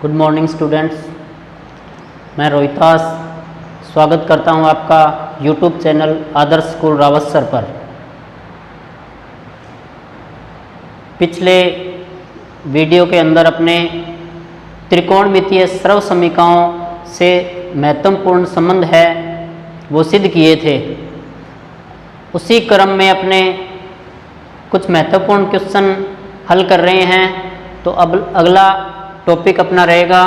Good morning students, मैं रोहितास स्वागत करता हूं आपका यूट्यूब चैनल आदर्श स्कूल रावतसर पर। पिछले वीडियो के अंदर अपने त्रिकोणमितीय सर्व समीकरणों से महत्वपूर्ण संबंध है वो सिद्ध किए थे। उसी क्रम में अपने कुछ महत्वपूर्ण क्वेश्चन हल कर रहे हैं। तो अब अगला टॉपिक अपना रहेगा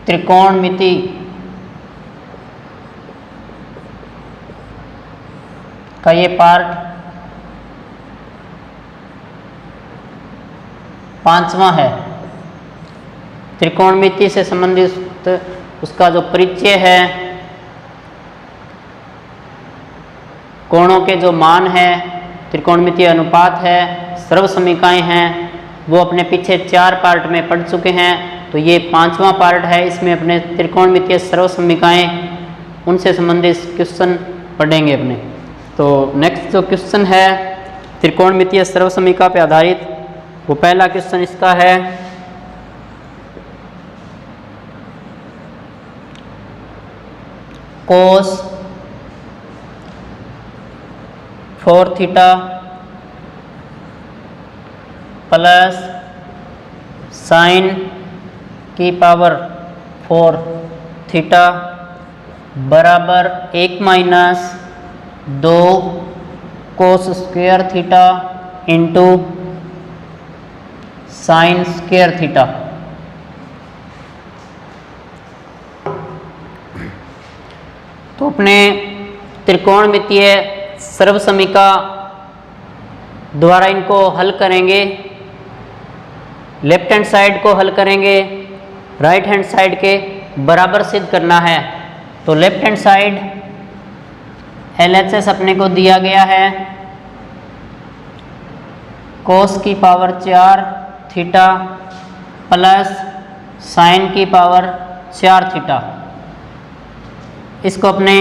त्रिकोणमिति का ये पार्ट 5वां है। त्रिकोणमिति से संबंधित उसका जो परिचय है, कोणों के जो मान है, त्रिकोणमितीय अनुपात है, सर्व समीकरण हैं, वो अपने पीछे 4 पार्ट में पढ़ चुके हैं। तो ये 5वां पार्ट है। इसमें अपने त्रिकोणमितीय सर्व समीकरण उनसे संबंधित क्वेश्चन पढ़ेंगे अपने। तो नेक्स्ट जो क्वेश्चन है त्रिकोणमितीय सर्व समीकरण पे आधारित, वो पहला क्वेश्चन इसका है cos 4 थीटा प्लस साइन की पावर 4 थीटा बराबर 1 माइनस 2 कोस square theta into sine square theta. तो अपने त्रिकोणमितीय सर्व समीकरण द्वारा इनको हल करेंगे। लेफ्ट हैंड साइड को हल करेंगे, राइट हैंड साइड के बराबर सिद्ध करना है। तो लेफ्ट हैंड साइड LHS अपने को दिया गया है कोस की पावर 4 थीटा प्लस साइन की पावर 4 थीटा। इसको अपने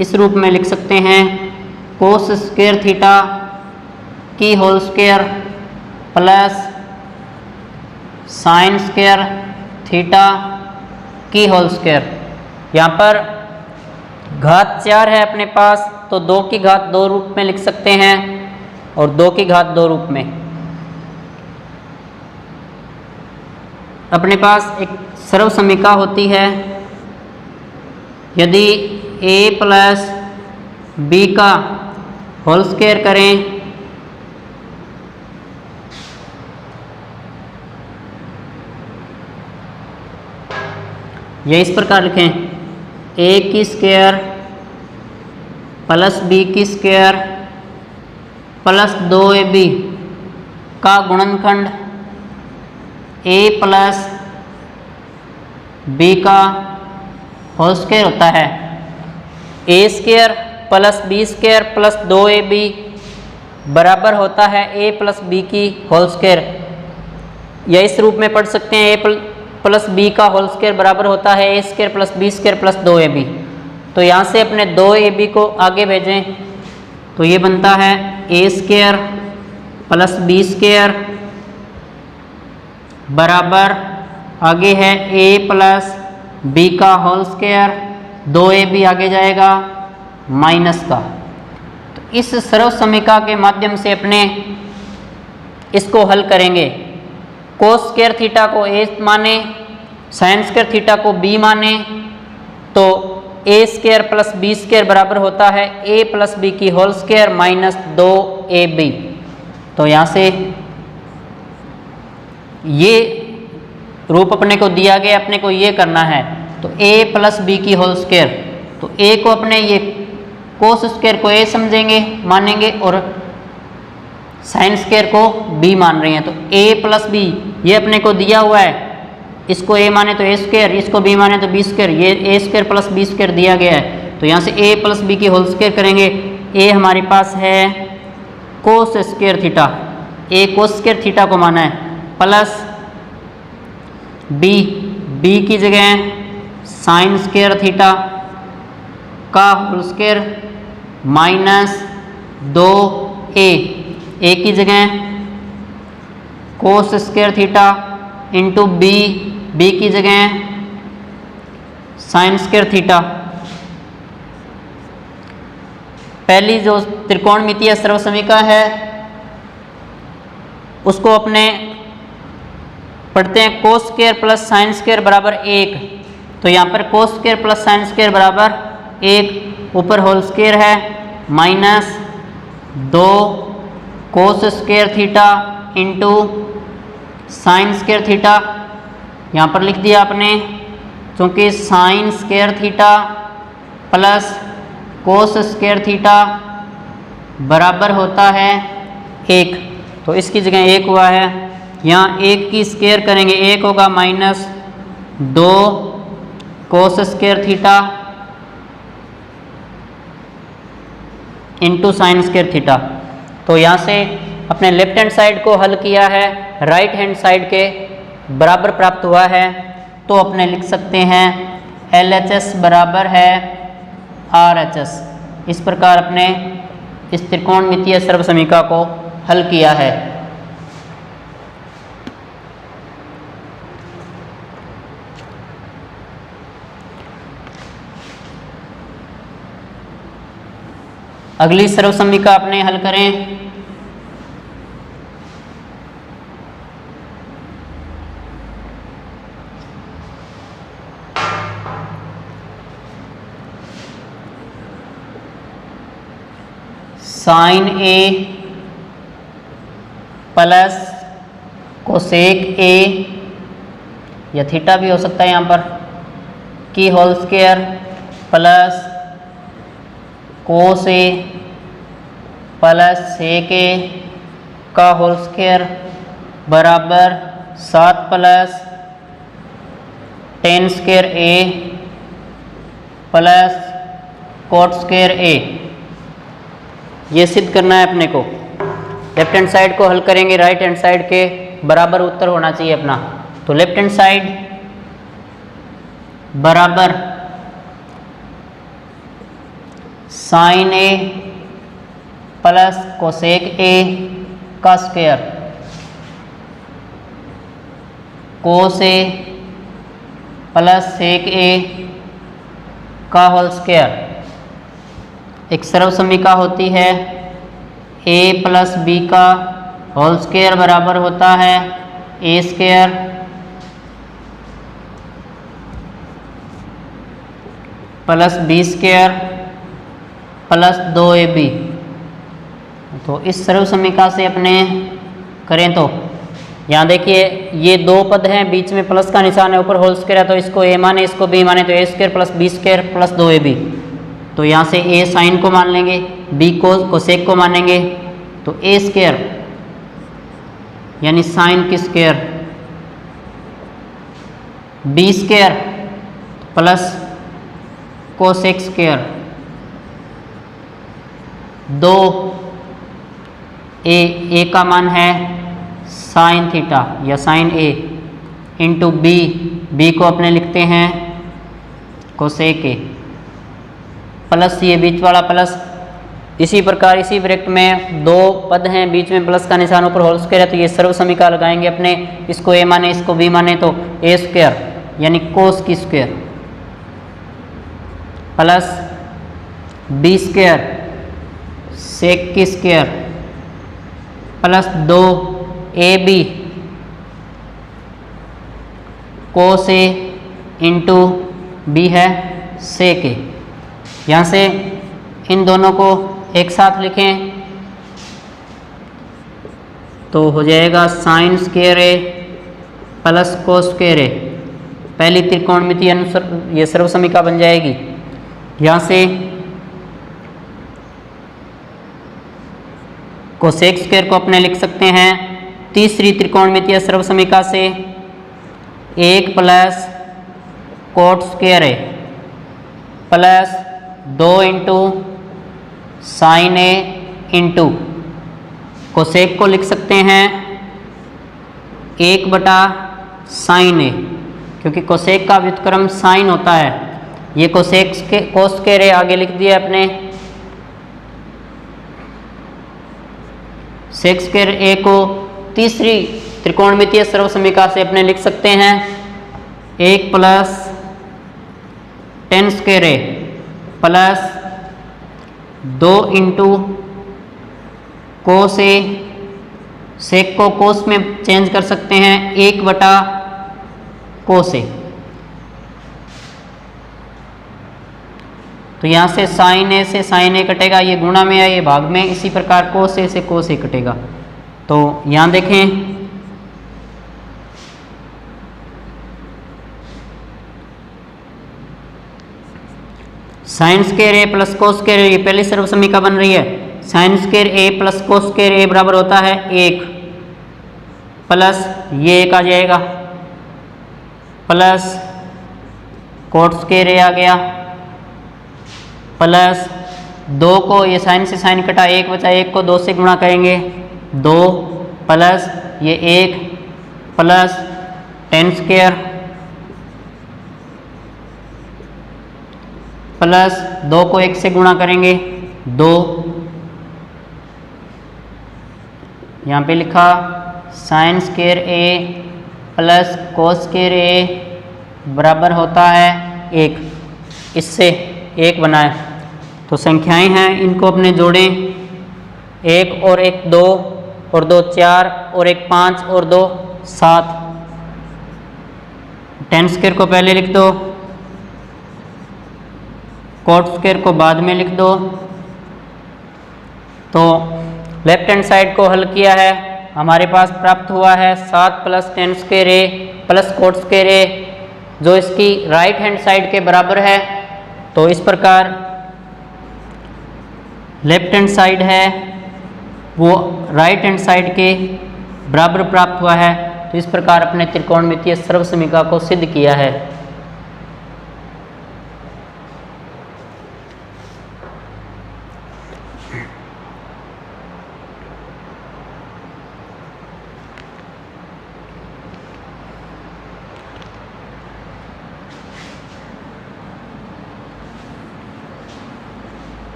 इस रूप में लिख सकते हैं कोस स्क्वायर थीटा की whole square plus sine square theta की होल स्क्वायर। यहाँ पर घात 4 है अपने पास, तो 2 की घात 2 रूप में लिख सकते हैं और 2 की घात 2 रूप में। अपने पास एक सर्व समीकरण होती है, यदि a प्लस b का होल स्क्वायर करें ये इस प्रकार लिखें a की स्क्वायर प्लस b की स्क्वायर प्लस 2ab का गुणनखंड a प्लस b का होल स्क्वायर होता है। a square plus b square plus 2ab बराबर होता है a प्लस b की होल स्क्वायर। या इस रूप में पढ़ सकते हैं a प्लस b का होल स्क्वायर बराबर होता है a square plus b square plus 2ab। तो यहाँ से अपने 2ab को आगे भेजें तो ये बनता है a square plus b square बराबर आगे है a प्लस b का होल स्क्वायर, 2ab आगे जाएगा माइनस का। तो इस सर्व समीकरण के माध्यम से अपने इसको हल करेंगे। कोस स्क्वायर थीटा को a माने, साइन स्क्वायर थीटा को b माने, तो a square plus b square बराबर होता है a प्लस b की होल स्क्वायर माइनस 2ab। तो यहाँ से ये रूप अपने को दिया गया, अपने को ये करना है। तो a प्लस b की होल स्क्वायर, तो a को अपने ये कोस स्क्वायर को a समझेंगे, मानेंगे, और साइन स्क्वायर को b मान रहे हैं। तो a प्लस b ये अपने को दिया हुआ है, इसको a माने तो a स्क्वायर, इसको b माने तो b स्क्वायर, ये a square plus b square दिया गया है। तो यहाँ से a प्लस b की होल स्क्वायर करेंगे। a हमारे पास है cos square theta, a cos square theta को माना है, प्लस b की जगह साइन स्क्वायर थीटा का whole square minus 2a, a की जगह cos square theta into b की जगह साइन स्क्वायर थीटा। पहली जो त्रिकोणमितीय सर्वसमीका है उसको अपने पढ़ते हैं cos square plus sine square बराबर 1। तो यहाँ पर cos square plus sine square बराबर 1, ऊपर होल स्क्वायर है, माइनस 2 कोस square theta into sine square theta. यहाँ पर लिख दिया आपने, क्योंकि sign square theta plus cos square theta बराबर होता है 1, तो इसकी जगह 1 हुआ है। यहाँ 1 की स्क्वायर करेंगे, 1 होगा माइनस 2 कोस square theta into sine square theta. तो यहाँ से अपने लेफ्ट हैंड साइड को हल किया है, राइट हैंड साइड के बराबर प्राप्त हुआ है। तो अपने लिख सकते हैं LHS बराबर है RHS। इस प्रकार अपने इस त्रिकोणमितीय सर्वसमीका को हल किया है। अगली सर्वसमीका अपने हल करें। Sine A plus cosec A, या थीटा भी हो सकता है यहाँ पर, की whole square plus cos A plus sec A का होल स्क्वायर बराबर 7 plus tan square A plus cot square A. ये सिद्ध करना है अपने को। लेफ्ट हैंड साइड को हल करेंगे, राइट हैंड साइड के बराबर उत्तर होना चाहिए अपना। तो लेफ्ट हैंड साइड बराबर sine A plus cosec A का square, cos A plus sec A का होल स्क्वायर। एक सर्वसमीका होती है a प्लस बी का होल स्क्वायर बराबर होता है a square plus B square plus 2ab। तो इस सर्वसमीका से अपने करें तो यहाँ देखिए ये दो पद हैं, बीच में प्लस का निशान है, ऊपर होल स्क्वायर है, तो इसको a माने इसको b माने, तो a square plus B square plus 2ab। तो यहाँ से a साइन को मान लेंगे, b को कोसेक को मानेंगे, तो a स्क्वायर यानी साइन की square b square plus cosec square 2 a का मान है साइन थीटा या साइन a इंटू b को अपने लिखते हैं कोसेक a प्लस ये बीच वाला प्लस। इसी प्रकार इसी ब्रैकेट में दो पद हैं, बीच में प्लस का निशान, ऊपर होल स्क्वायर है, तो ये सर्वसमीका लगाएंगे अपने, इसको a माने इसको b माने, तो a स्क्वायर यानी कोस की square plus b square sec की square plus 2ab cos a into b है सेक a। यहाँ से इन दोनों को एक साथ लिखें तो हो जाएगा sine square A plus cos square ए। पहली त्रिकोणमितीय अनुसार ये सर्वसमीका बन जाएगी। यहाँ से कोसेक स्क्वायर को अपने लिख सकते हैं तीसरी त्रिकोणमितीय सर्वसमीका से 1 plus cot square A plus 2 into sine A into cosec को लिख सकते हैं 1 बटा साइन ए, क्योंकि कोसेक का व्युत्क्रम साइन होता है। ये कोसेक के कोस स्क्वायर ए आगे लिख दिया अपने, सेक स्क्वायर ए को तीसरी त्रिकोणमितीय सर्वसमीका से अपने लिख सकते हैं 1 plus tan square A plus 2 into cos ए, सेक को कोस में चेंज कर सकते हैं 1 बटा कोस ए। तो यहाँ से साइन ए से साइन ए कटेगा, ये गुणा में है, ये भाग में, इसी प्रकार कोस ए से कोस ए कटेगा। तो यहाँ देखें sine square A plus cos square A, ये पहली सर्वसमीका बन रही है। Sine square A plus cos square ए बराबर होता है 1 प्लस ये 1 आ जाएगा प्लस कोट स्क्वायर ए आ गया प्लस 2 को ये साइन से साइन कटा 1 बचा, 1 को 2 से गुणा करेंगे 2 प्लस ये 1 प्लस tan स्क्वायर प्लस 2 को 1 से गुणा करेंगे 2, यहाँ पे लिखा sine square A plus cos square ए बराबर होता है 1, इससे 1 बनाए। तो संख्याएं हैं, इनको अपने जोड़ें, 1 और 1 2 और 2 4 और 1 5 और 2 7। tan स्क्वायर को पहले लिख दो, कोट स्क्वायर को बाद में लिख दो। तो लेफ्ट हैंड साइड को हल किया है, हमारे पास प्राप्त हुआ है 7 plus tan square A plus cot square ए, जो इसकी राइट हैंड साइड के बराबर है। तो इस प्रकार लेफ्ट हैंड साइड है वो राइट हैंड साइड के बराबर प्राप्त हुआ है। तो इस प्रकार अपने त्रिकोणमितीय सर्वसमीका को सिद्ध किया है।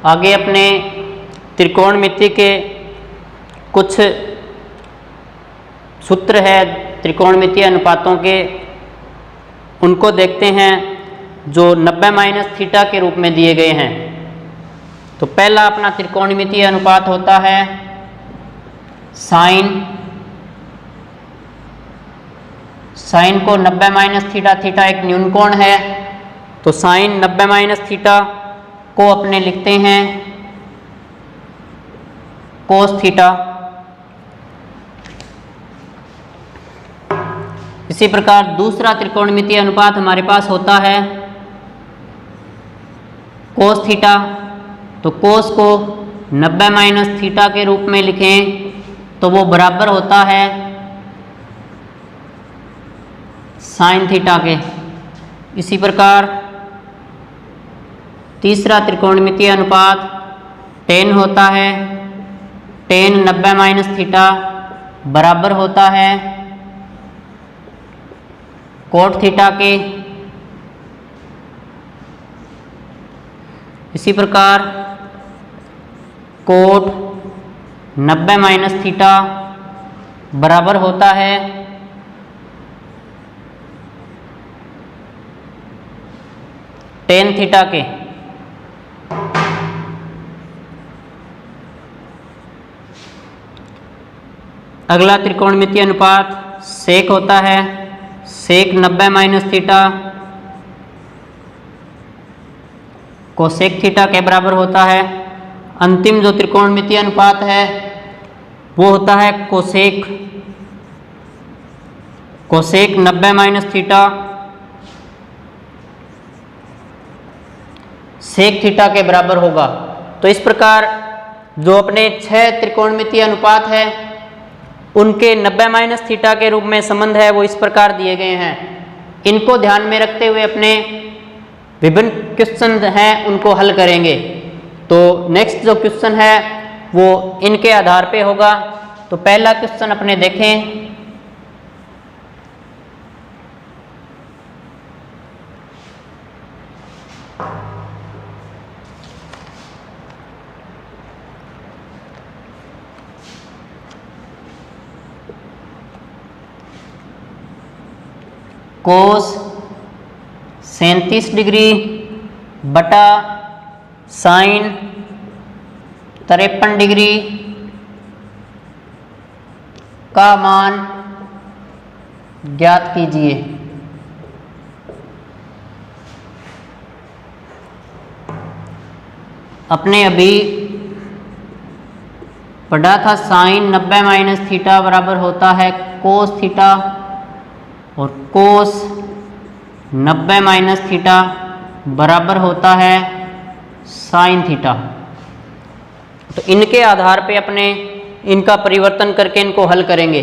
आगे अपने त्रिकोणमिति के कुछ सूत्र है त्रिकोणमितीय अनुपातों के, उनको देखते हैं जो 90 माइनस थीटा के रूप में दिए गए हैं। तो पहला अपना त्रिकोणमितीय अनुपात होता है साइन को 90 माइनस थीटा, थीटा एक न्यूनकोण है, तो साइन 90 माइनस थीटा को अपने लिखते हैं कोस थीटा। इसी प्रकार दूसरा त्रिकोणमितीय अनुपात हमारे पास होता है कोस थीटा। तो कोस को 90 माइनस थीटा के रूप में लिखें तो वो बराबर होता है साइन थीटा के। इसी प्रकार तीसरा त्रिकोणमितीय अनुपात tan होता है, tan 90 माइनस थीटा बराबर होता है कोट थीटा के। इसी प्रकार कोट 90 माइनस थीटा बराबर होता है tan थीटा के। अगला त्रिकोणमितीय अनुपात सेक होता है, सेक 90 माइनस थीटा कोसेक थीटा के बराबर होता है। अंतिम जो त्रिकोणमितीय अनुपात है वो होता है cosec 90 minus theta sec theta के बराबर होगा। तो इस प्रकार जो अपने 6 त्रिकोणमितीय अनुपात है उनके 90 माइनस थीटा के रूप में संबंध है वो इस प्रकार दिए गए हैं। इनको ध्यान में रखते हुए अपने विभिन्न क्वेश्चन हैं उनको हल करेंगे। तो नेक्स्ट जो क्वेश्चन है वो इनके आधार पे होगा। तो पहला क्वेश्चन अपने देखें। कोस 37 डिग्री बटा साइन 53 डिग्री का मान ज्ञात कीजिए। अपने अभी पढ़ा था साइन 90 माइनस थीटा बराबर होता है कोस थीटा, और कोस 90 माइनस थीटा बराबर होता है साइन थीटा। तो इनके आधार पे अपने इनका परिवर्तन करके इनको हल करेंगे।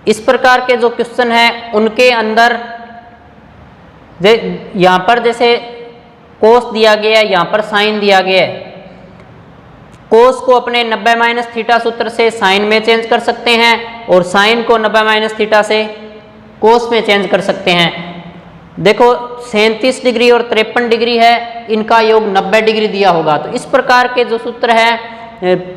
इस प्रकार के जो क्वेश्चन है उनके अंदर यहाँ पर जैसे कोस दिया गया है, यहाँ पर साइन दिया गया है। कोस को अपने 90 माइनस थीटा सूत्र से साइन में चेंज कर सकते हैं और साइन को 90 माइनस थीटा से कोस में चेंज कर सकते हैं। देखो 37 डिग्री और 53 डिग्री है, इनका योग 90 डिग्री दिया होगा। तो इस प्रकार के जो सूत्र है,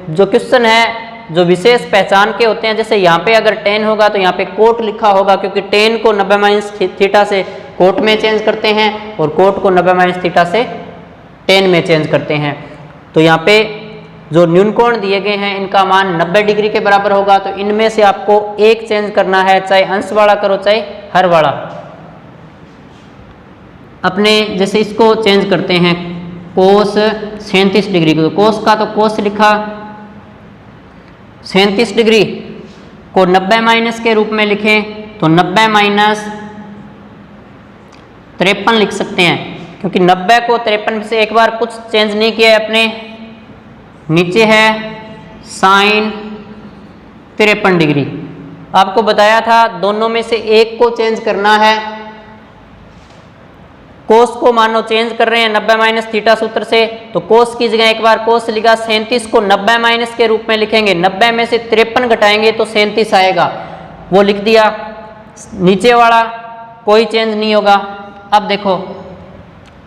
जो क्वेश्चन है, जो विशेष पहचान के होते हैं, जैसे यहाँ पे अगर tan होगा तो यहाँ पे कोट लिखा होगा, क्योंकि tan को 90 माइनस थीटा से कोट में चेंज करते हैं और कोट को 90 माइनस थीटा से tan में चेंज करते हैं। तो यहाँ पे जो न्यून कोण दिए गए हैं इनका मान 90 डिग्री के बराबर होगा। तो इनमें से आपको एक चेंज करना है, चाहे अंश वाला करो चाहे हर वाला। अपने जैसे इसको चेंज करते हैं कोस 37 डिग्री को, तो कोस का तो कोस लिखा, 37 डिग्री को 90 माइनस के रूप में लिखें तो 90 माइनस 53 लिख सकते हैं, क्योंकि 90 को 53 से एक बार कुछ चेंज नहीं किया है अपने। नीचे है साइन 53 डिग्री। आपको बताया था दोनों में से एक को चेंज करना है। कोस को मानो चेंज कर रहे हैं 90 माइनस थीटा सूत्र से, तो कोस की जगह एक बार कोस लिखा, 37 को 90 माइनस के रूप में लिखेंगे, 90 में से 53 घटाएंगे तो 37 आएगा, वो लिख दिया। नीचे वाला कोई चेंज नहीं होगा। अब देखो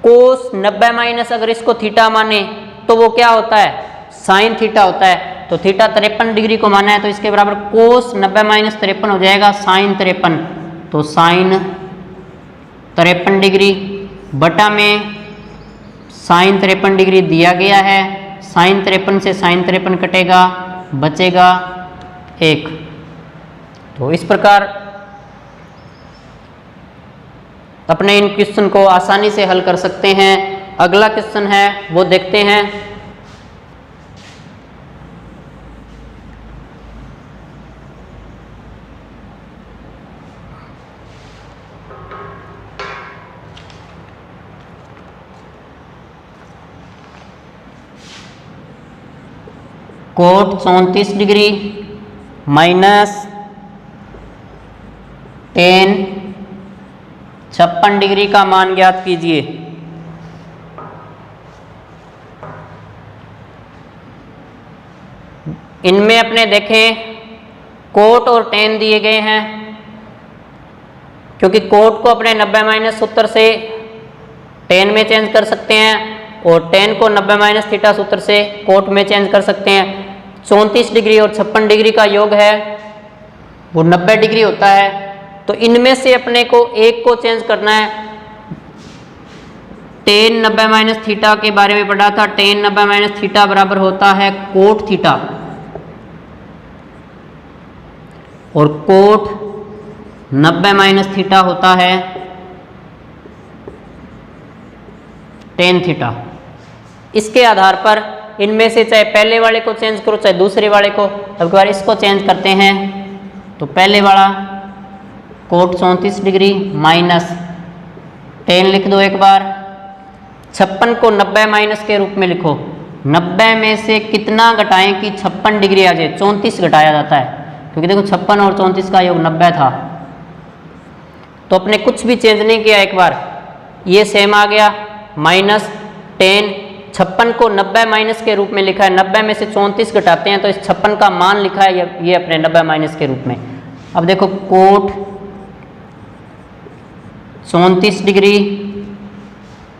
कोस 90 माइनस अगर इसको थीटा माने तो वो क्या होता है, साइन थीटा होता है। तो थीटा 53 डिग्री को माना है तो इसके बराबर कोस 90 माइनस 53 हो जाएगा साइन 53। तो साइन 53 डिग्री बटा में साइन 53 डिग्री दिया गया है, साइन 53 से साइन 53 कटेगा, बचेगा 1। तो इस प्रकार अपने इन क्वेश्चन को आसानी से हल कर सकते हैं। अगला क्वेश्चन है वो देखते हैं। Cot 34 degree minus tan 56 degree का मान ज्ञात कीजिए। इनमें अपने देखें कोट और tan दिए गए हैं, क्योंकि कोट को अपने 90 माइनस सूत्र से tan में चेंज कर सकते हैं और tan को 90 माइनस थीटा सूत्र से कोट में चेंज कर सकते हैं। 34 डिग्री और 56 डिग्री का योग है वो 90 डिग्री होता है। तो इनमें से अपने को एक को चेंज करना है। tan 90 माइनस थीटा के बारे में पढ़ा था, tan 90 माइनस थीटा बराबर होता है कोट थीटा, और कोट 90 माइनस थीटा होता है tan थीटा। इसके आधार पर इनमें से चाहे पहले वाले को चेंज करो चाहे दूसरे वाले को। अब एक बार इसको चेंज करते हैं तो पहले वाला कोट 34 डिग्री माइनस tan लिख दो एक बार, 56 को 90 माइनस के रूप में लिखो। 90 में से कितना घटाएं कि 56 डिग्री आ जाए, 34 घटाया जाता है, क्योंकि देखो 56 और 34 का योग 90 था। तो अपने कुछ भी चेंज नहीं किया, एक बार ये सेम आ गया, माइनस tan 56 को 90 माइनस के रूप में लिखा है, 90 में से 34 घटाते हैं तो इस 56 का मान लिखा है ये अपने 90 माइनस के रूप में। अब देखो cot 34 degree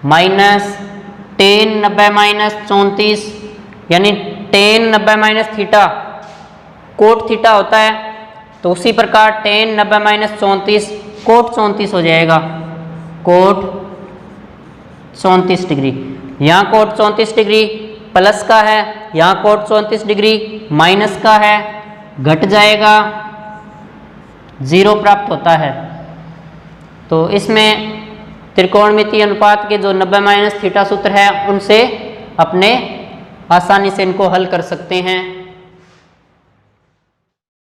minus tan 90 minus 34 यानी tan 90 minus theta cot theta होता है, तो उसी प्रकार टेन 90 माइनस 34 कोट 34 हो जाएगा, कोट 34 डिग्री। यहाँ कोट 34 डिग्री प्लस का है, यहाँ कोट 34 डिग्री माइनस का है, घट जाएगा, 0 प्राप्त होता है। तो इसमें त्रिकोणमितीय अनुपात के जो 90 माइनस थीटा सूत्र है उनसे अपने आसानी से इनको हल कर सकते हैं।